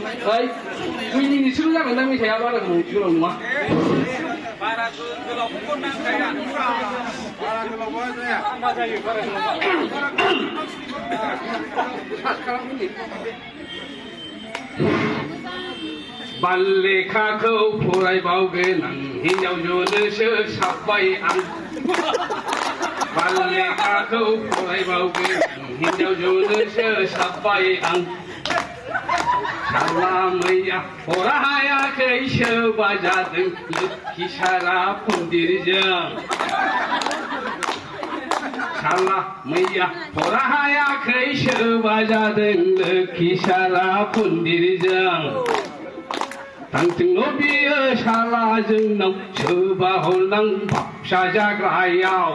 ओइ दुइनि नोंसोरबो जागोन दां मेथाइआ बारा गोलाव नङा बारा गोलावखौ नांखाया बारा गोलावबा जाया मा जायो बारा बाललेखाखौ फरायबावगोन आं हिन्जाव जनोसो साबबाय आं बाललेखाखौ फरायबावगोन आं हिन्जाव जनोसो साबबाय आं साला मैया फरा हायाखै सोरबा जादों लोखि सारा मन्दिरजों साला मैया फरा हायाखै सोरबा जादों लोखि सारा मन्दिरजों थांथोंल' बियो साला जोंनाव सोरबा हरनां फिसा जाग्रायाव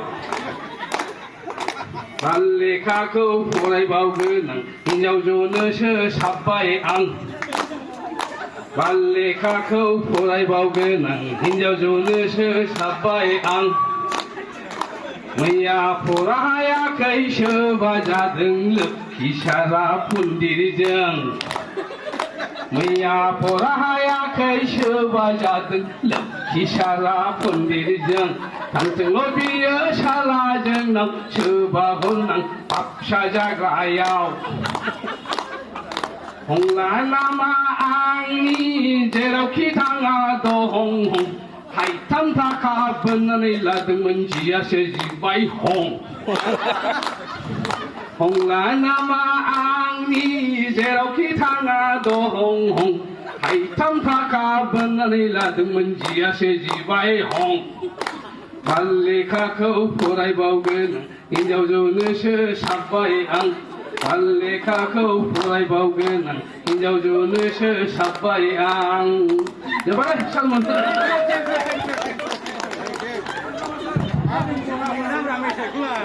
बाललेखाखौ फरायबावगोन आं हिन्जाव जनोसो साबबाय आं बाललेखाखौ फरायबावगोन आं हिन्जाव जनोसो साबबाय आं मैया फरा हायाखै सोरबा जादों लोखि सारा मन्दिरजों मैया फरा हायाखै सोरबा जादों लोखि सारा मन्दिरजों थांथोंल' बियो साला जोंनाव सोरबा हरनां फिसा जाग्रायाव हंला नामा आंनि जेरावखि थाङा दं हं थाइथाम थाखा बोननानै लादोंमोन जियासो जिबाय हं हंला नामा आंनि जेरावखि थाङा दं हं थाइथाम थाखा बोननानै लादोंमोन जियासो जिबाय हं बाललेखाखौ फरायबावगोन हिन्जाव जनोसो साबबाय आं बाललेखाखौ फरायबावगोन आं हिन्जाव जनोसो साबबाय आं जोबाय सालमन